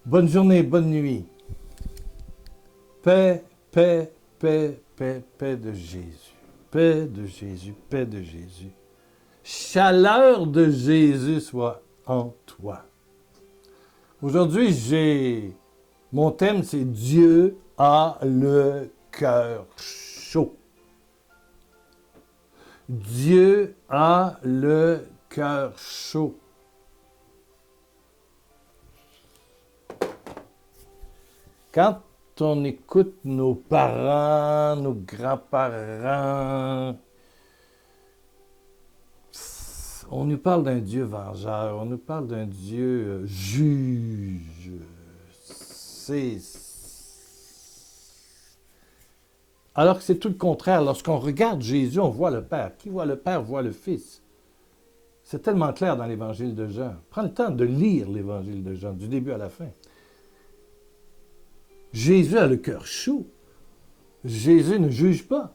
Bonne journée, bonne nuit. Paix, paix, paix, paix, paix de Jésus. Paix de Jésus, paix de Jésus. Chaleur de Jésus soit en toi. Aujourd'hui, mon thème, c'est Dieu a le cœur chaud. Dieu a le cœur chaud. Quand on écoute nos parents, nos grands-parents, on nous parle d'un Dieu vengeur, on nous parle d'un Dieu juge. Alors que c'est tout le contraire. Lorsqu'on regarde Jésus, on voit le Père. Qui voit le Père voit le Fils. C'est tellement clair dans l'Évangile de Jean. Prends le temps de lire l'Évangile de Jean, du début à la fin. Jésus a le cœur chaud. Jésus ne juge pas.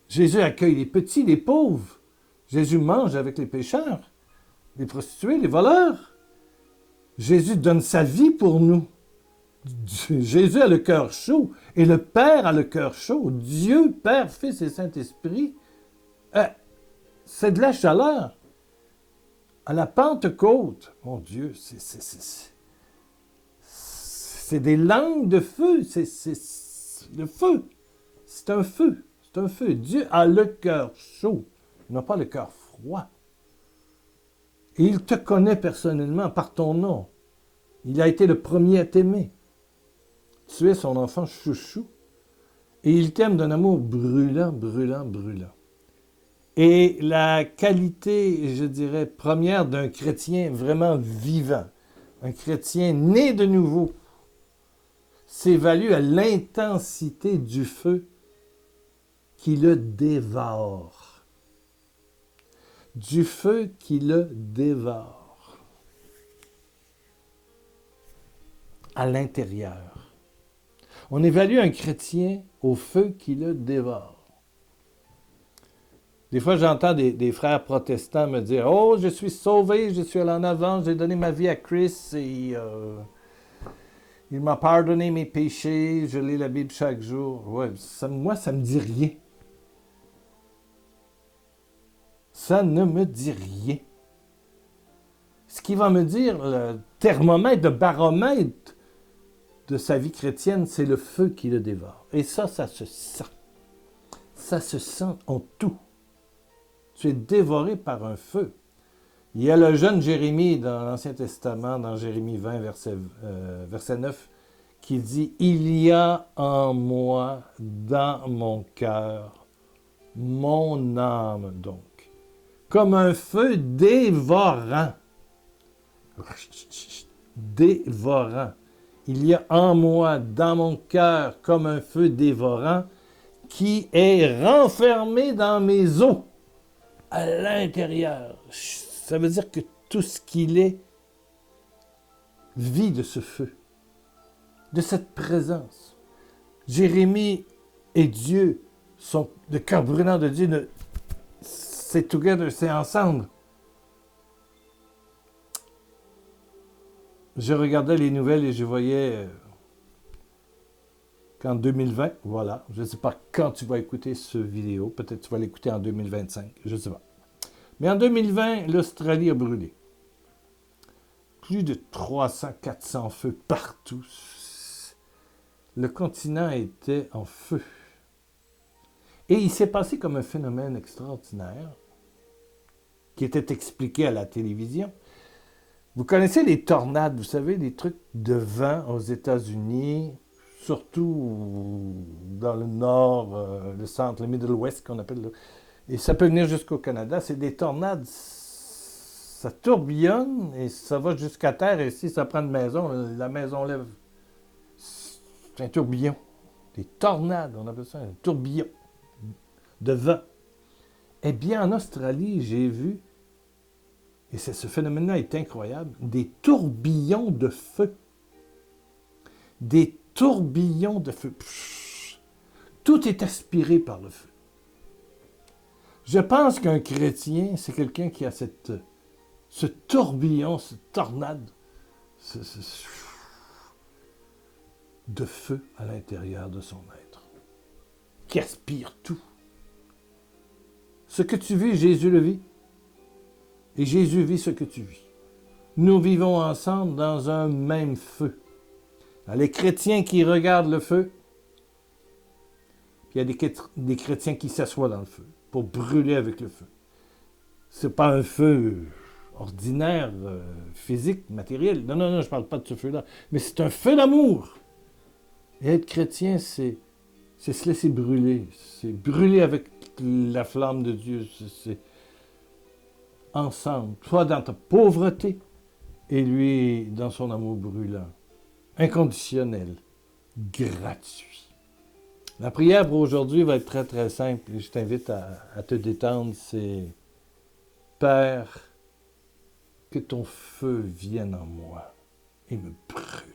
Jésus accueille les petits, les pauvres. Jésus mange avec les pécheurs, les prostituées, les voleurs. Jésus donne sa vie pour nous. Jésus a le cœur chaud et le Père a le cœur chaud. Dieu, Père, Fils et Saint-Esprit, c'est de la chaleur. À la Pentecôte, mon Dieu, c'est des langues de feu. C'est le feu. C'est un feu. C'est un feu. Dieu a le cœur chaud. Il n'a pas le cœur froid. Et il te connaît personnellement par ton nom. Il a été le premier à t'aimer. Tu es son enfant chouchou. Et il t'aime d'un amour brûlant, brûlant, brûlant. Et la qualité, je dirais, première d'un chrétien vraiment vivant, un chrétien né de nouveau, s'évalue à l'intensité du feu qui le dévore. Du feu qui le dévore. À l'intérieur. On évalue un chrétien au feu qui le dévore. Des fois, j'entends des frères protestants me dire « Oh, je suis sauvé, je suis allé en avant, j'ai donné ma vie à Christ et il m'a pardonné mes péchés, je lis la Bible chaque jour. » Ouais, moi, ça me dit rien. Ça ne me dit rien. Ce qui va me dire, le thermomètre, le baromètre de sa vie chrétienne, c'est le feu qui le dévore. Et ça se sent. Ça se sent en tout. Tu es dévoré par un feu. Il y a le jeune Jérémie dans l'Ancien Testament, dans Jérémie 20, verset 9, qui dit « Il y a en moi, dans mon cœur, mon âme donc, comme un feu dévorant. » Dévorant. Il y a en moi, dans mon cœur, comme un feu dévorant, qui est renfermé dans mes os, à l'intérieur. Ça veut dire que tout ce qu'il est vit de ce feu, de cette présence. Jérémie et Dieu sont le cœur brûlant de Dieu. C'est together, c'est ensemble. Je regardais les nouvelles et je voyais qu'en 2020, voilà, je ne sais pas quand tu vas écouter ce vidéo, peut-être tu vas l'écouter en 2025, je ne sais pas. Mais en 2020, l'Australie a brûlé. Plus de 300-400 feux partout. Le continent était en feu. Et il s'est passé comme un phénomène extraordinaire qui était expliqué à la télévision. Vous connaissez les tornades, vous savez, les trucs de vent aux États-Unis, surtout dans le nord, le centre, le Middle West qu'on appelle. Et ça peut venir jusqu'au Canada. C'est des tornades, ça tourbillonne et ça va jusqu'à terre. Et si ça prend une maison, la maison lève. C'est un tourbillon. Des tornades, on appelle ça un tourbillon de vent. Eh bien, en Australie, j'ai vu, et ce phénomène-là est incroyable, des tourbillons de feu. Des tourbillons de feu. Tout est aspiré par le feu. Je pense qu'un chrétien, c'est quelqu'un qui a ce tourbillon, cette tornade, de feu à l'intérieur de son être, qui aspire tout. Ce que tu vis, Jésus le vit, et Jésus vit ce que tu vis. Nous vivons ensemble dans un même feu. Les chrétiens qui regardent le feu, puis il y a des chrétiens qui s'assoient dans le feu pour brûler avec le feu. Ce n'est pas un feu ordinaire, physique, matériel. Non, je ne parle pas de ce feu-là. Mais c'est un feu d'amour. Et être chrétien, c'est se laisser brûler. C'est brûler avec la flamme de Dieu. C'est ensemble. Toi dans ta pauvreté et lui dans son amour brûlant. Inconditionnel. Gratuit. La prière pour aujourd'hui va être très, très simple. Et je t'invite à te détendre. C'est Père, que ton feu vienne en moi et me brûle.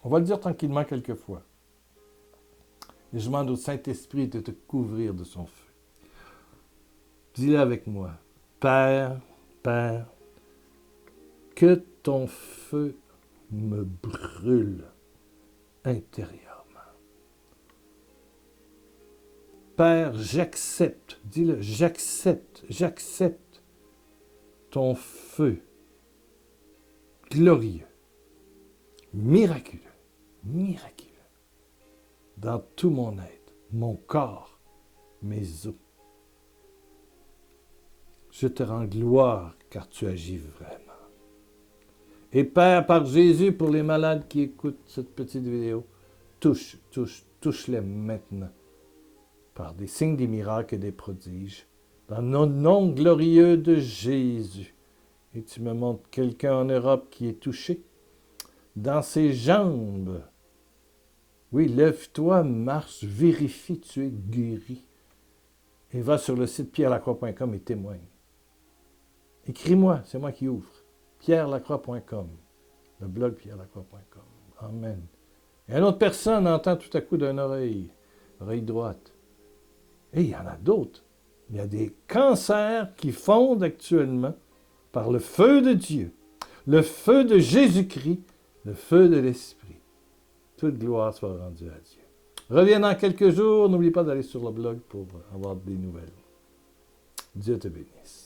On va le dire tranquillement quelques fois. Et je demande au Saint-Esprit de te couvrir de son feu. Dis-le avec moi. Père, que ton feu me brûle intérieurement. Père, j'accepte, dis-le, j'accepte ton feu glorieux, miraculeux, dans tout mon être, mon corps, mes os. Je te rends gloire car tu agis vraiment. Et Père, par Jésus, pour les malades qui écoutent cette petite vidéo, touche-les maintenant par des signes, des miracles et des prodiges, dans le nom glorieux de Jésus. Et tu me montres quelqu'un en Europe qui est touché dans ses jambes. Oui, lève-toi, marche, vérifie, tu es guéri. Et va sur le site pierrelacroix.com et témoigne. Écris-moi, c'est moi qui ouvre. pierrelacroix.com, le blog pierrelacroix.com. Amen. Et une autre personne entend tout à coup d'une oreille droite. Et il y en a d'autres. Il y a des cancers qui fondent actuellement par le feu de Dieu, le feu de Jésus-Christ, le feu de l'Esprit. Toute gloire soit rendue à Dieu. Reviens dans quelques jours. N'oublie pas d'aller sur le blog pour avoir des nouvelles. Dieu te bénisse.